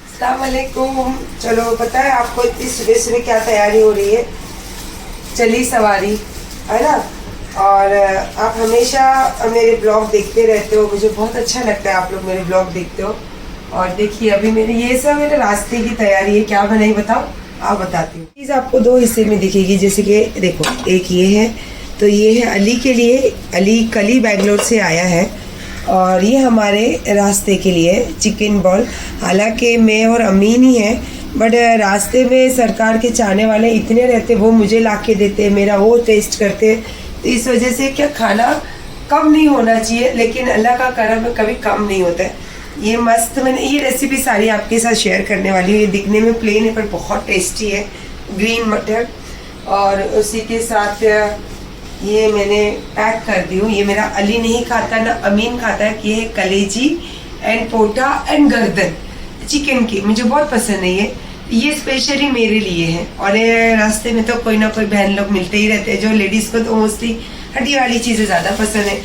अस्सलामुअलैकुम। चलो पता है आपको इतनी सुबह सुबह क्या तैयारी हो रही है, चली सवारी है ना। और आप हमेशा मेरे ब्लॉग देखते रहते हो, मुझे बहुत अच्छा लगता है आप लोग मेरे ब्लॉग देखते हो। और देखिए अभी मेरे ये सब मेरे रास्ते की तैयारी है, क्या बनाई बताओ, आप बताती हूँ। चीज़ आपको दो हिस्से में दिखेगी, जैसे कि देखो एक ये है, तो ये है अली के लिए, अली कल ही बेंगलोर से आया है। और ये हमारे रास्ते के लिए चिकन बॉल, हालांकि मैं और अमीन ही हैं, बट रास्ते में सरकार के चाहने वाले इतने रहते, वो मुझे ला के देते, मेरा वो टेस्ट करते, तो इस वजह से क्या खाना कम नहीं होना चाहिए, लेकिन अल्लाह का करम में कभी कम नहीं होता है। ये मस्त, मैंने ये रेसिपी सारी आपके साथ शेयर करने वाली हूँ। ये दिखने में प्लेन है पर बहुत टेस्टी है, ग्रीन मटर। और उसी के साथ ये मैंने पैक कर दी हूँ। ये मेरा अली नहीं खाता ना अमीन खाता है। ये है कलेजी एंड पोटा एंड गर्दन चिकन की, मुझे बहुत पसंद है ये स्पेशली मेरे लिए है। और ये रास्ते में तो कोई ना कोई बहन लोग मिलते ही रहते हैं, जो लेडीज़ को तो मोस्टली हड्डी वाली चीज़ें ज़्यादा पसंद है।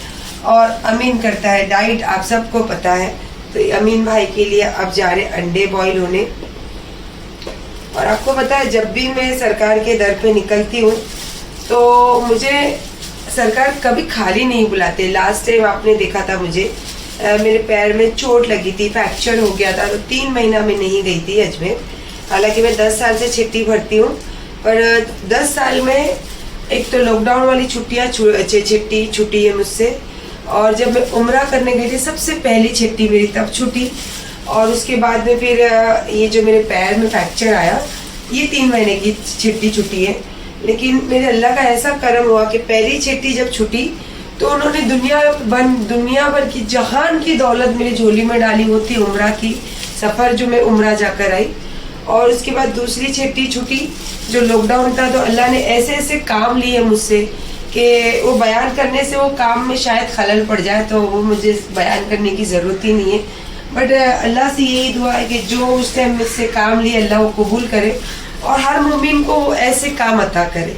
और अमीन करता है डाइट, आप सबको पता है। तो अमीन भाई के लिए अब जा रहे अंडे बॉईल होने। और आपको पता है जब भी मैं सरकार के दर पे निकलती हूँ तो मुझे सरकार कभी खाली नहीं बुलाते। लास्ट टाइम आपने देखा था मुझे मेरे पैर में चोट लगी थी, फ्रैक्चर हो गया था, तो 3 महीना में नहीं गई थी अजमेर। हालांकि मैं 10 साल से छुट्टी भरती हूँ, पर 10 साल में एक तो लॉकडाउन वाली छुट्टी छुट्टी है मुझसे। और जब मैं उम्रा करने गई थी सबसे पहली छुट्टी मेरी तब छुट्टी। और उसके बाद में फिर ये जो मेरे पैर में फ्रैक्चर आया, ये 3 महीने की छुट्टी है। लेकिन मेरे अल्लाह का ऐसा करम हुआ कि पहली छुट्टी जब छुट्टी तो उन्होंने दुनिया भर की जहान की दौलत मेरी झोली में डाली। होती उम्रा की सफ़र जो मैं उम्रा जाकर आई। और उसके बाद दूसरी छुट्टी जो लॉकडाउन था, तो अल्लाह ने ऐसे ऐसे काम लिए मुझसे कि वो बयान करने से वो काम में शायद खलल पड़ जाए, तो वो मुझे बयान करने की ज़रूरत ही नहीं है। बट अल्लाह से यही दुआ है कि जो उस टाइम मुझसे काम लिए अल्लाह वो कबूल करे और हर मोमिन को ऐसे काम अता करे।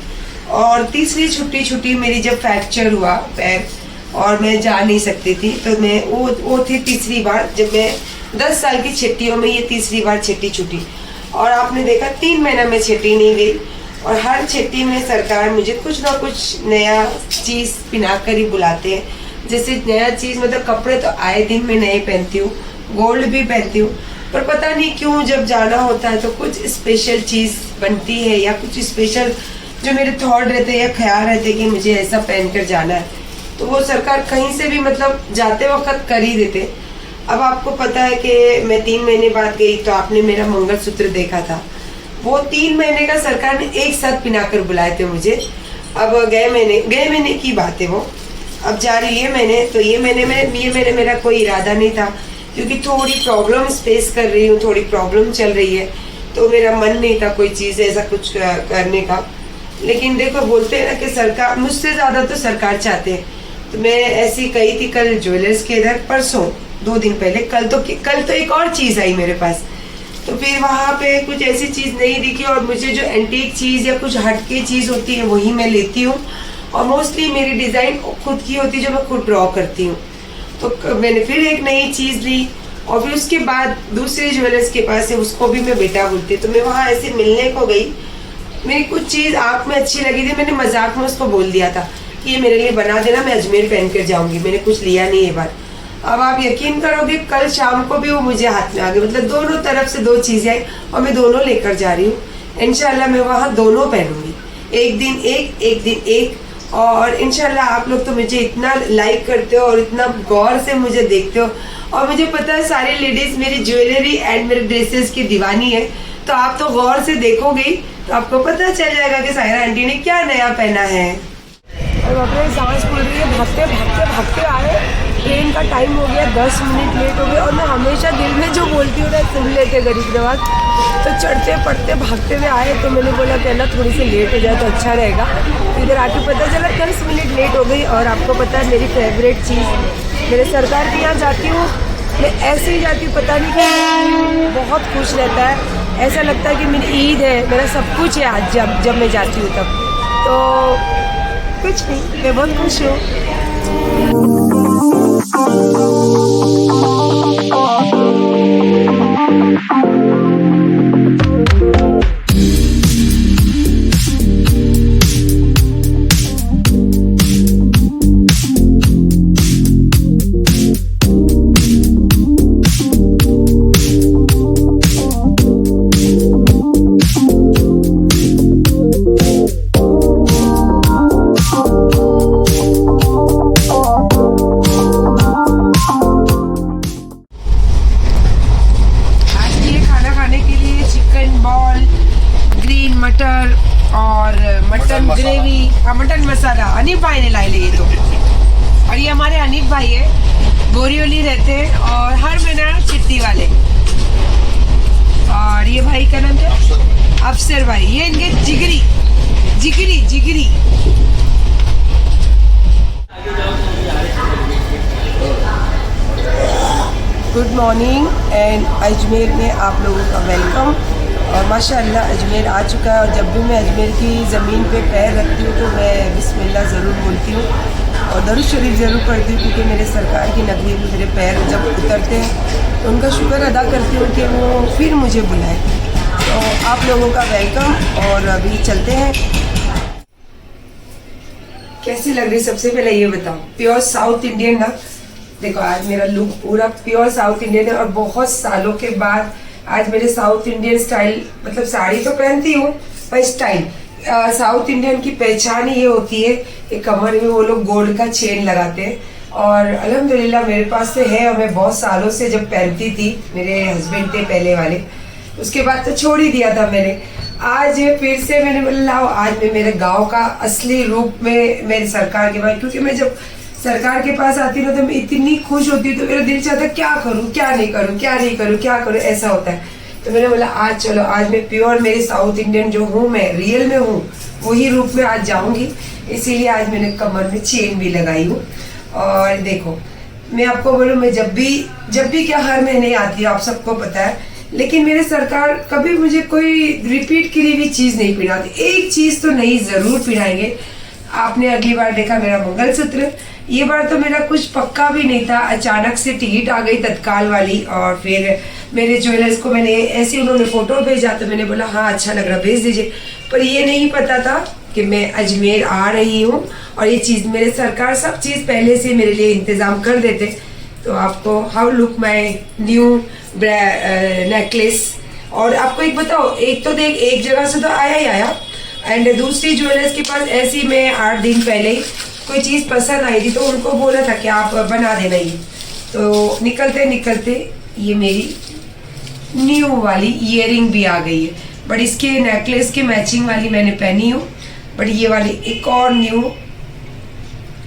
और तीसरी छुट्टी मेरी जब फ्रैक्चर हुआ पैर और मैं जा नहीं सकती थी, तो मैं वो थी तीसरी बार, जब मैं 10 साल की छुट्टियों में ये तीसरी बार छुट्टी। और आपने देखा 3 महीना में छुट्टी नहीं गई। और हर छुट्टी में सरकार मुझे कुछ ना कुछ नया चीज़ पिना कर ही बुलाते हैं। जैसे नया चीज़ मतलब कपड़े तो आए दिन में नए पहनती हूँ, गोल्ड भी पहनती हूँ, पर पता नहीं क्यों जब जाना होता है तो कुछ स्पेशल चीज़ बनती है या कुछ स्पेशल जो मेरे थॉट रहते हैं या ख्याल रहते हैं कि मुझे ऐसा पहन कर जाना है, तो वो सरकार कहीं से भी मतलब जाते वक्त कर ही देते। अब आपको पता है कि मैं 3 महीने बाद गई, तो आपने मेरा मंगलसूत्र देखा था, वो 3 महीने का सरकार ने एक साथ पिना कर बुलाए थे मुझे। अब गए महीने की बात है वो, अब जा रही है मैंने, तो ये मैंने मेरा कोई इरादा नहीं था, क्योंकि थोड़ी प्रॉब्लम फेस कर रही हूँ, थोड़ी प्रॉब्लम चल रही है, तो मेरा मन नहीं था कोई चीज़ ऐसा कुछ करने का। लेकिन देखो बोलते हैं ना कि सरकार, मुझसे ज़्यादा तो सरकार चाहते हैं। तो मैं ऐसी गई थी कल ज्वेलर्स के इधर, परसों 2 दिन पहले, कल तो एक और चीज़ आई मेरे पास, तो फिर वहाँ पे कुछ ऐसी चीज़ नहीं दिखी। और मुझे जो एंटीक चीज़ या कुछ हटके चीज़ होती है वही मैं लेती हूँ। और मोस्टली मेरी डिज़ाइन खुद की होती है जो मैं खुद ड्रॉ करती हूँ। तो मैंने फिर एक नई चीज़ ली। और फिर उसके बाद दूसरे ज्वेलर्स के पास है, उसको भी मैं बेटा बोलती हूँ। तो मैं वहाँ ऐसे मिलने को गई, मेरी कुछ चीज़ आँख में अच्छी लगी थी, मैंने मजाक में उसको बोल दिया था कि ये मेरे लिए बना देना, मैं अजमेर पहन कर जाऊँगी। मैंने कुछ लिया नहीं ये बार। अब आप यकीन करोगे कल शाम को भी वो मुझे हाथ में आ गई, मतलब दोनों तरफ से 2 चीज़ें आई और मैं दोनों लेकर जा रही हूँ। इंशाल्लाह मैं वहाँ दोनों पहनूंगी, एक दिन एक। और इंशाल्लाह आप लोग तो मुझे इतना लाइक करते हो और इतना गौर से मुझे देखते हो, और मुझे पता है सारी लेडीज़ मेरी ज्वेलरी एंड मेरे ड्रेसेस की दीवानी है, तो आप तो गौर से देखोगे ही, तो आपको पता चल जाएगा कि सायरा आंटी ने क्या नया पहना है। और अपने सांस फूल रही है, भागते भागते भागते आए, ट्रेन का टाइम हो गया, 10 मिनट लेट हो गया। और मैं हमेशा दिल में जो बोलती हूँ ना, सुन लेते गरीब नवाज, तो चढ़ते पढ़ते भागते हुए आए। तो मैंने बोला कि अल्लाह थोड़ी सी लेट हो जाए तो अच्छा रहेगा। इधर आके पता चला 10 मिनट लेट हो गई। और आपको पता है मेरी फेवरेट चीज़, मेरे सरकार के यहाँ जाती हूँ, मैं ऐसे ही जाती हूँ, पता नहीं क्यों बहुत खुश रहता है, ऐसा लगता है कि मेरी ईद है, मेरा सब कुछ है आज जब मैं जाती हूँ तब। तो कुछ नहीं, मैं बहुत खुश हूँ। मटर और मटन ग्रेवी, मटन मसाला अनिफ भाई ने लाई लिए तो। और ये हमारे अनिफ भाई है, बोरीवली रहते हैं और हर महीना चिट्टी वाले। और ये भाई का नाम क्या? अफसर भाई। ये इनके जिगरी जिगरी जिगरी। गुड मॉर्निंग एंड अजमेर में आप लोगों का वेलकम। और माशाअल्लाह अजमेर आ चुका है। और जब भी मैं अजमेर की ज़मीन पे पैर रखती हूँ तो मैं बिस्मिल्लाह ज़रूर बोलती हूँ और दरूद शरीफ ज़रूर पढ़ती हूँ, क्योंकि मेरे सरकार की नगरी में मेरे पैर जब उतरते हैं तो उनका शुक्र अदा करती हूँ कि वो फिर मुझे बुलाए। तो आप लोगों का वेलकम। और अभी चलते हैं। कैसी लग रही सबसे पहले ये बताओ? प्योर साउथ इंडियन ना। देखो आज मेरा लुक पूरा प्योर साउथ इंडियन है और बहुत सालों के बाद आज मेरे साउथ इंडियन स्टाइल, मतलब साड़ी तो पहनती हूँ पर स्टाइल साउथ इंडियन की पहचान ही ये होती है कि कमर में वो लोग गोल्ड का चेन लगाते हैं। और अल्हम्दुलिल्लाह मेरे पास से है और मैं बहुत सालों से जब पहनती थी, मेरे हस्बैंड थे पहले वाले, उसके बाद तो छोड़ ही दिया था मैंने। आज फिर से मैंने बोला आज मैं मेरे गाँव का असली रूप में मेरे सरकार के बाद, क्योंकि मैं जब सरकार के पास आती ना तो मैं इतनी खुश होती हूँ तो मेरा दिल चाहता क्या करूँ क्या नहीं करूँ क्या नहीं करूँ क्या करूँ, ऐसा होता है। तो मैंने बोला आज चलो आज मैं प्योर मेरी साउथ इंडियन जो हूँ, मैं रियल में हूँ, वही रूप में आज जाऊंगी। इसीलिए आज मैंने कमर में चेन भी लगाई हूँ। और देखो मैं आपको बोलूँ, मैं जब भी क्या हर महीने आती है, आप सबको पता है, लेकिन मेरे सरकार कभी मुझे कोई रिपीट की हुई चीज़ नहीं पहनाती। एक चीज़ तो नहीं ज़रूर पहनाएंगे। आपने अगली बार देखा मेरा मंगलसूत्र, ये बार तो मेरा कुछ पक्का भी नहीं था, अचानक से टिकट आ गई तत्काल वाली। और फिर मेरे ज्वेलर्स को मैंने ऐसे उन्होंने फ़ोटो भेजा तो मैंने बोला हाँ अच्छा लग रहा भेज दीजिए। पर ये नहीं पता था कि मैं अजमेर आ रही हूँ और ये चीज़ मेरे सरकार सब चीज़ पहले से मेरे लिए इंतज़ाम कर देते। तो आपको how look my new necklace. और आपको एक बताओ, एक तो देख एक जगह से तो आया ही आया, एंड दूसरी ज्वेलर्स के पास ऐसी मैं 8 दिन पहले ही कोई चीज़ पसंद आई थी तो उनको बोला था कि आप बना देना ये। तो निकलते निकलते ये मेरी न्यू वाली ईयरिंग भी आ गई है, बट इसके नेकलेस के मैचिंग वाली मैंने पहनी हूँ, बट ये वाली एक और न्यू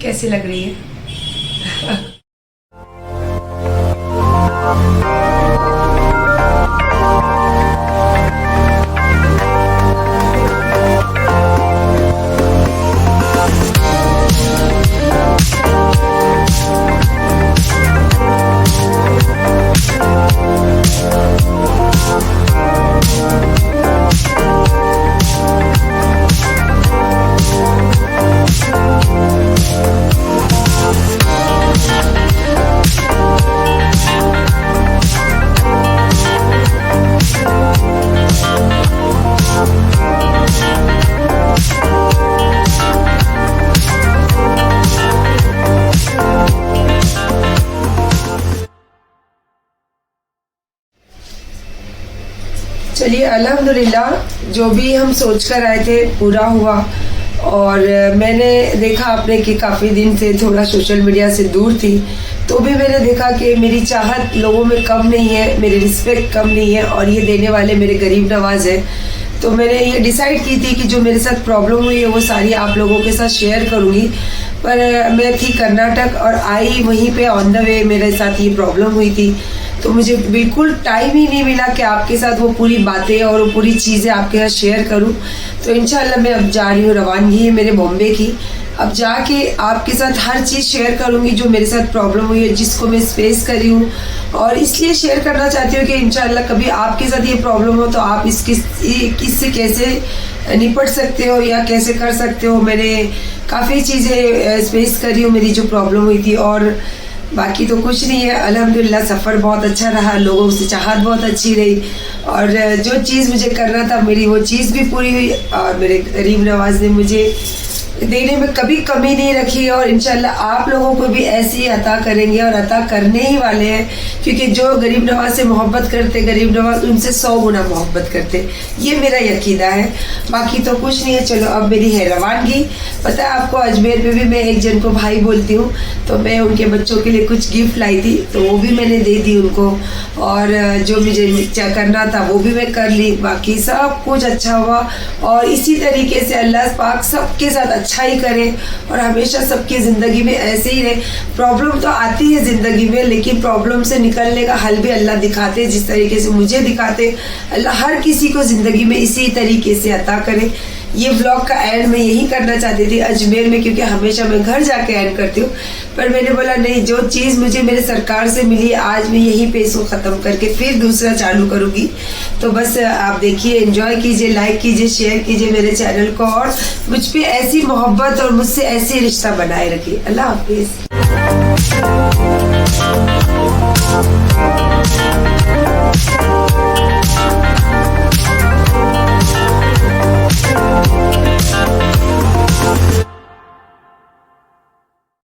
कैसी लग रही है? चलिए अल्हम्दुलिल्लाह जो भी हम सोच कर आए थे पूरा हुआ। और मैंने देखा आपने कि काफ़ी दिन से थोड़ा सोशल मीडिया से दूर थी, तो भी मैंने देखा कि मेरी चाहत लोगों में कम नहीं है, मेरी रिस्पेक्ट कम नहीं है और ये देने वाले मेरे गरीब नवाज हैं। तो मैंने ये डिसाइड की थी कि जो मेरे साथ प्रॉब्लम हुई है वो सारी आप लोगों के साथ शेयर करूँगी। पर मैं थी कर्नाटक और आई वहीं पे ऑन द वे मेरे साथ ये प्रॉब्लम हुई थी, तो मुझे बिल्कुल टाइम ही नहीं मिला कि आपके साथ वो पूरी बातें और वो पूरी चीज़ें आपके साथ शेयर करूं। तो इंशाल्लाह मैं अब जा रही हूँ, रवानगी है मेरे बॉम्बे की। अब जाके आपके साथ हर चीज़ शेयर करूंगी जो मेरे साथ प्रॉब्लम हुई है, जिसको मैं फेस करी हूँ। और इसलिए शेयर करना चाहती हूँ कि इंशाल्लाह कभी आपके साथ ये प्रॉब्लम हो तो आप इससे कैसे निपट सकते हो या कैसे कर सकते हो। मैंने काफ़ी चीज़ें फेस करी हूँ, मेरी जो प्रॉब्लम हुई थी। और बाकी तो कुछ नहीं है, अल्हम्दुलिल्लाह सफ़र बहुत अच्छा रहा, लोगों से चाहत बहुत अच्छी रही और जो चीज़ मुझे करना था मेरी वो चीज़ भी पूरी हुई। और मेरे गरीब नवाज ने मुझे देने में कभी कमी नहीं रखी और इंशाल्लाह आप लोगों को भी ऐसे ही अता करेंगे और अता करने ही वाले हैं, क्योंकि जो गरीब नवाज से मोहब्बत करते गरीब नवाज उनसे 100 गुना मोहब्बत करते, ये मेरा यकीदा है। बाकी तो कुछ नहीं है। चलो अब मेरी है रवानगी। पता है आपको, अजमेर में भी मैं एक जन को भाई बोलती हूँ, तो मैं उनके बच्चों के लिए कुछ गिफ्ट लाई थी, तो वो भी मैंने दे दी उनको और जो मुझे करना था वो भी मैं कर ली। बाकी सब कुछ अच्छा हुआ और इसी तरीके से अल्लाह पाक सबके साथ अच्छा ही करे और हमेशा सबकी ज़िंदगी में ऐसे ही रहे। प्रॉब्लम तो आती है ज़िंदगी में, लेकिन प्रॉब्लम से निकलने का हल भी अल्लाह दिखाते, जिस तरीके से मुझे दिखाते। अल्लाह हर किसी को ज़िंदगी में इसी तरीके से अता करे। ये व्लॉग का एंड मैं यही करना चाहती थी अजमेर में, क्योंकि हमेशा मैं घर जाके एंड करती हूँ, पर मैंने बोला नहीं, जो चीज़ मुझे मेरे सरकार से मिली आज मैं यहीं पे इसको ख़त्म करके फिर दूसरा चालू करूँगी। तो बस आप देखिए, एंजॉय कीजिए, लाइक कीजिए, शेयर कीजिए मेरे चैनल को और मुझ पर ऐसी मोहब्बत और मुझसे ऐसी रिश्ता बनाए रखिए। अल्लाह हाफिज़।